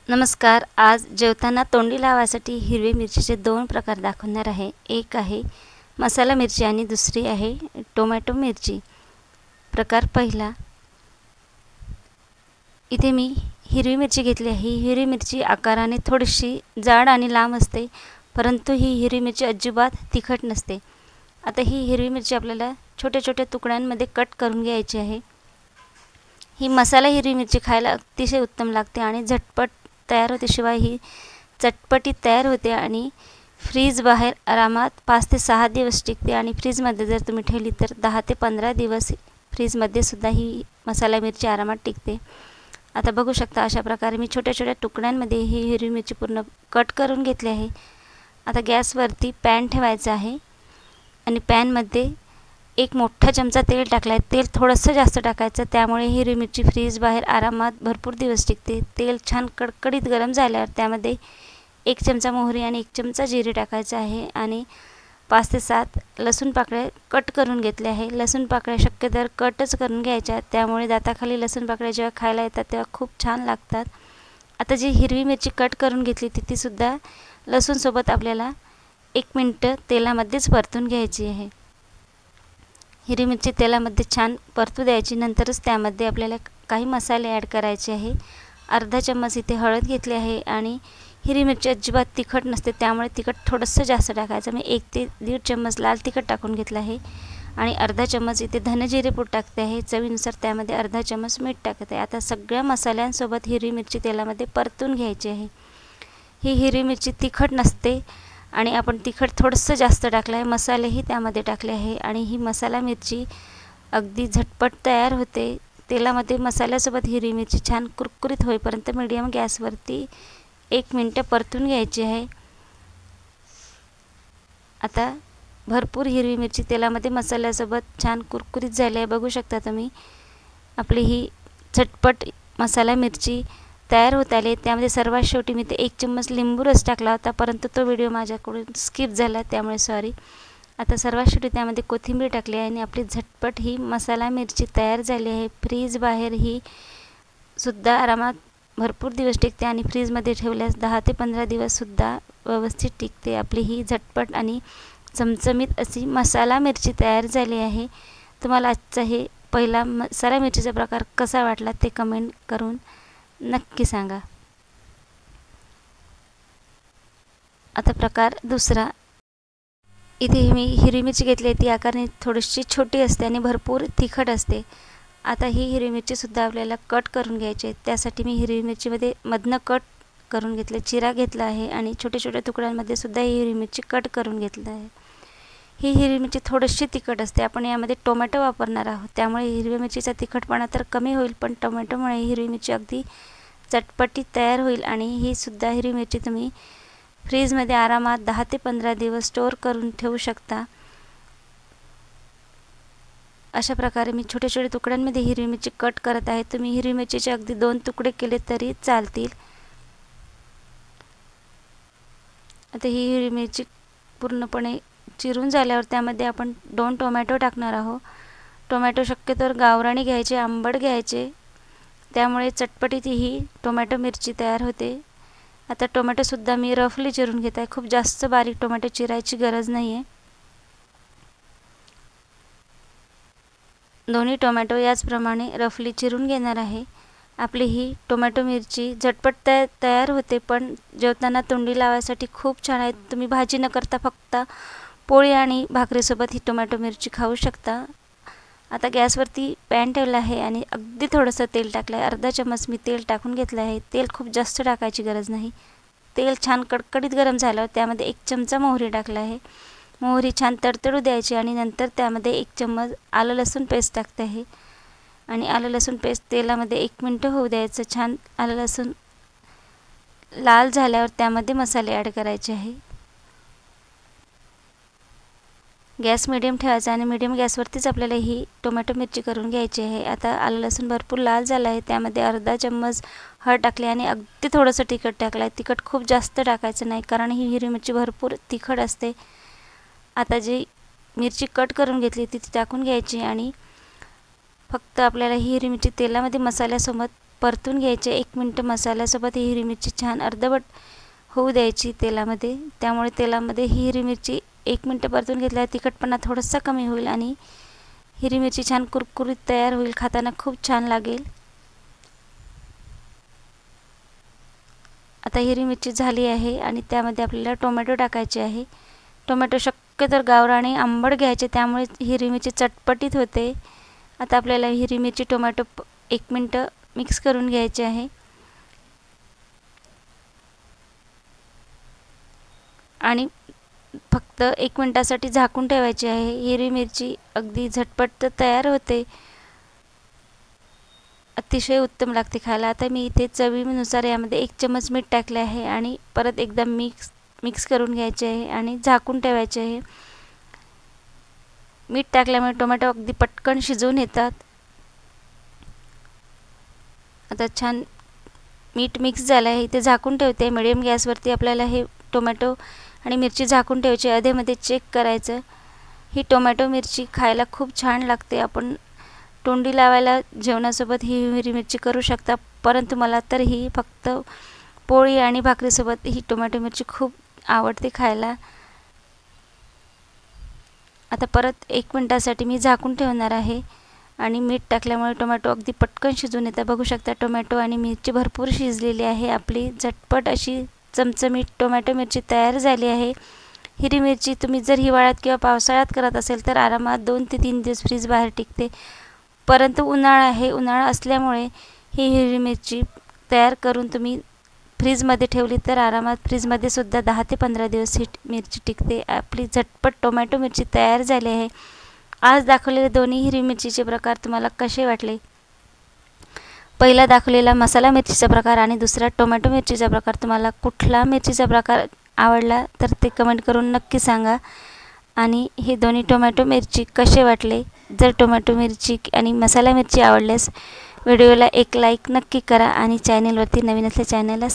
नमस्कार. आज जेवताना तोंडी लावायसाठी हिरवी मिरचीचे दोन प्रकार दाखवणार आहे. एक आहे मसाला मिरची आणि दुसरी आहे टोमॅटो मिरची. प्रकार पहिला, इथे मी हिरवी मिरची घेतली आहे. ही हिरवी मिरची आकाराने थोडीशी जाड आणि लांब असते, परंतु ही हिरवी मिरची अजिबात तिखट नसते. आता ही हिरवी मिरची आपल्याला छोट्या छोट्या तुकड्यांमध्ये कट करून घ्यायची आहे. ही मसाला हिरवी मिरची खायला अतिशय उत्तम लागते आणि झटपट तयार होते. शिवाय ही चटपटीत तयार होते आणि फ्रीज बाहेर आरामात 5 ते 6 दिवस टिकते आणि फ्रीजमध्ये जर तुम्ही ठेवली तर 10 ते 15 दिवस फ्रीजमध्ये सुद्धा ही मसाला मिरची आरामात टिकते. आता बघू शकता, अशा प्रकारे मी छोट्या छोट्या तुकड्यांमध्ये ही हिरवी मिरची पूर्ण कट करून घेतली आहे. आता गॅसवरती पॅन ठेवायचा आहे आणि पॅनमध्ये एक मोठा चमचा तेल टाकला आहे. तेल थोडंसं जास्त टाकायचं, त्यामुळे हिरवी मिरची फ्रीज बाहेर आरामात भरपूर दिवस टिकते. तेल छान कडकडीत गरम झाल्यावर त्यामध्ये 1 चमचा मोहरी आणि 1 चमचा जिरे टाकायचं आहे आणि 5 ते 7 लसूण पाकळ्या कट करून घेतल्या आहे. लसूण पाकळ्या शक्यतो कटच करून घ्यायच्या, त्यामुळे दाताखाली लसूण पाकळ्या जेव्हा खायला येतात तेव्हा खूप छान लागतात. आता जी हिरवी मिरची कट करून घेतली तीसुद्धा लसूणसोबत आपल्याला 1 मिनिट तेलामध्येच परतून घ्यायची आहे. हिरवी मिरची तेलामध्ये छान परतू द्यायची. नंतरच त्यामध्ये आपल्याला काही मसाले ॲड करायचे आहे. अर्धा चम्मच इथे हळद घेतली आहे आणि हिरवी मिरची अजिबात तिखट नसते, त्यामुळे तिखट थोडंसं जास्त टाकायचं. मी 1 ते 1.5 चम्मच लाल तिखट टाकून घेतलं आहे आणि अर्धा चम्मच इथे धने-जिरे पूड टाकते आहे. चवीनुसार त्यामध्ये अर्धा चम्मच मीठ टाकत आहे. आता सगळ्या मसाल्यांसोबत हिरवी मिरची तेलामध्ये परतून घ्यायची आहे. ही हिरवी मिरची तिखट नसते आणि आपण तिखट थोडंसं जास्त टाकलं आहे. मसालेही त्यामध्ये टाकले आहे आणि ही मसाला मिरची अगदी झटपट तयार होते. तेलामध्ये मसाल्यासोबत हिरवी मिरची छान कुरकुरीत होईपर्यंत मीडियम गॅसवरती 1 मिनिट परतून घ्यायची आहे. आता भरपूर हिरवी मिरची तेलामध्ये मसाल्यासोबत छान कुरकुरीत झाली आहे. बघू शकता तुम्ही, आपली ही झटपट मसाला मिरची तयार होत आले. त्यामध्ये सर्वात शेवटी मी ते 1 चम्मच लिंबू रस टाकला होता, परंतु तो व्हिडिओ माझ्याकडून स्किप झाला, त्यामुळे सॉरी. आता सर्वात शेवटी त्यामध्ये कोथिंबीर टाकली आहे आणि आपली झटपट ही मसाला मिरची तयार झाली आहे. फ्रीज बाहेर ही सुद्धा आरामात भरपूर दिवस टिकते आणि फ्रीजमध्ये ठेवल्यास 10 ते 15 दिवससुद्धा व्यवस्थित टिकते. आपली ही झटपट आणि चमचमीत अशी मसाला मिरची तयार झाली आहे. तुम्हाला आजचा हे पहिला मसाला मिरचीचा प्रकार कसा वाटला ते कमेंट करून नक्की सांगा. आता प्रकार दुसरा, इथे मी हिरवी मिरची घेतली आहे. ती आकाराने थोडीशी छोटी असते आणि भरपूर तिखट असते. आता ही हिरवी मिरचीसुद्धा आपल्याला कट करून घ्यायची आहे. त्यासाठी मी हिरवी मिरचीमध्ये मधनं कट करून घेतले, चिरा घेतला आहे आणि छोट्या छोट्या तुकड्यांमध्ये सुद्धा ही हिरवी मिरची कट करून घेतली आहे. ही हिरवी मिरची थोडीशी तिखट असते. आपण यामध्ये टोमॅटो वापरणार आहोत, त्यामुळे हिरवी मिरचीचा तिखटपणा तर कमी होईल, पण टोमॅटोमुळे हिरवी मिरची अगदी चटपटीत तयार होईल आणि ही सुद्धा हिरवी मिरची तुम्ही फ्रीजमध्ये आरामात 10 ते 15 दिवस स्टोअर करून ठेवू शकता. अशा प्रकारे मी छोट्या छोट्या तुकड्यांमध्ये हिरवी मिरची कट करत आहे. तुम्ही हिरवी मिरचीचे अगदी 2 तुकडे केले तरी चालतील. आता ही हिरवी मिरची पूर्णपणे चिरून झाल्यावर त्यामध्ये आपण 2 टोमॅटो टाकणार आहोत. टोमॅटो शक्यतो गावरानी घ्यायचे, आंबट घ्यायचे, त्यामुळे चटपटीत ही टोमॅटो मिरची तयार होते. आता टोमॅटोसुद्धा मी रफली चिरून घेत आहे. खूप जास्त बारीक टोमॅटो चिरायची गरज नाही आहे. दोन्ही टोमॅटो याचप्रमाणे रफली चिरून घेणार आहे. आपली ही टोमॅटो मिरची झटपट तयार होते, पण जेवताना तोंडी लावायसाठी खूप छान आहे. तुम्ही भाजी न करता फक्त पोळी आणि भाकरीसोबत ही टोमॅटो मिरची खाऊ शकता. आता गॅसवरती पॅन ठेवला आहे आणि अगदी थोडंसं तेल टाकलं आहे. अर्धा चम्मच मी तेल टाकून घेतलं आहे. तेल खूप जास्त टाकायची गरज नाही. तेल छान कडकडीत गरम झाल्यावर त्यामध्ये 1 चमचा मोहरी टाकला आहे. मोहरी छान तडतडू द्यायची आणि नंतर त्यामध्ये 1 चम्मच आलं लसूण पेस्ट टाकते आहे आणि आलं लसूण पेस्ट तेलामध्ये 1 मिनिट होऊ द्यायचं. छान आलं लसूण लाल झाल्यावर त्यामध्ये मसाले ॲड करायचे आहे. गॅस मिडियम ठेवायचा आणि मिडियम गॅसवरतीच आपल्याला ही टोमॅटो मिरची करून घ्यायची आहे. आता आलं लसूण भरपूर लाल झालं आहे. त्यामध्ये अर्धा चम्मच हळद टाकली आणि अगदी थोडंसं तिखट टाकलं आहे. तिखट खूप जास्त टाकायचं नाही, कारण ही हिरवी मिरची भरपूर तिखट असते. आता जी मिरची कट करून घेतली ती टाकून घ्यायची आणि फक्त आपल्याला ही हिरवी मिरची तेलामध्ये मसाल्यासोबत परतून घ्यायचे. 1 मिनिट मसाल्यासोबत ही हिरवी मिरची छान अर्धवट होऊ द्यायची तेलामध्ये. त्यामुळे तेलामध्ये ही हिरवी मिरची 1 मिनिट परतून घेतल्यावर तिखटपणा थोडासा कमी होईल आणि हिरवी मिरची छान कुरकुरीत तयार होईल. खाताना खूप छान लागेल. आता हिरवी मिरची झाली आहे आणि त्यामध्ये आपल्याला टोमॅटो टाकायचे आहे. टोमॅटो शक्यतो गावरानी आंबट घ्यायचे, त्यामुळे हिरवी मिरची चटपटीत होते. आता आपल्याला हिरवी मिरची टोमॅटो 1 मिनिट मिक्स करून घ्यायचे आहे आणि फक्त 1 मिनिटासाठी झाकून ठेवायचे आहे. हिरवी मिरची अगदी झटपट तयार होते. अतिशय उत्तम लागते खायला. आता मी इथे चवीनुसार यामध्ये 1 चमच मीठ टाकले आहे आणि परत एकदा मिक्स करून घ्यायचे आहे आणि झाकून ठेवायचे आहे. मीठ टाकल्यामुळे टोमॅटो अगदी पटकन शिजून येतात. आता छान मीठ मिक्स झालं आहे. इथे झाकून ठेवते. मिडियम गॅसवरती आपल्याला हे टोमॅटो आणि मिरची झाकून ठेवायची. अधेमध्ये चेक करायचं. ही टोमॅटो मिरची खायला खूप छान लागते. आपण तोंडी लावायला जेवणासोबत ही हिरवी मिरची करू शकता, परंतु मला तर ही फक्त पोळी आणि भाकरीसोबत ही टोमॅटो मिरची खूप आवडते खायला. आता परत 1 मिनिटासाठी मी झाकून ठेवणार आहे आणि मीठ टाकल्यामुळे टोमॅटो अगदी पटकन शिजून येतं. बघू शकता टोमॅटो आणि मिरची भरपूर शिजलेली आहे. आपली झटपट अशी चमचमीत टोमॅटो मिरची तयार झाली आहे. हिरवी मिरची तुम्ही जर हिवाळ्यात किंवा पावसाळ्यात करत असेल तर आरामात 2 ते 3 दिवस फ्रीज बाहेर टिकते, परंतु उन्हाळा असल्यामुळे ही हिरवी मिरची तयार करून तुम्ही फ्रीजमध्ये ठेवली तर आरामात फ्रीजमध्ये सुद्धा 10 ते 15 दिवस ही मिरची टिकते. आपली झटपट टोमॅटो मिरची तयार झाली आहे. आज दाखवलेले दोन्ही हिरवी मिरचीचे प्रकार तुम्हाला कसे वाटले? पहिला दाखवलेला मसाला मिरचीचा प्रकार आणि दुसरा टोमॅटो मिरचीचा प्रकार, तुम्हाला कुठला मिरचीचा प्रकार आवडला तर ते कमेंट करून नक्की सांगा. आणि हे दोन्ही टोमॅटो मिरची कसे वाटले? जर टोमॅटो मिरची आणि मसाला मिरची आवडल्यास व्हिडिओला एक लाईक नक्की करा आणि चॅनलवरती नवीन असल्या चॅनलला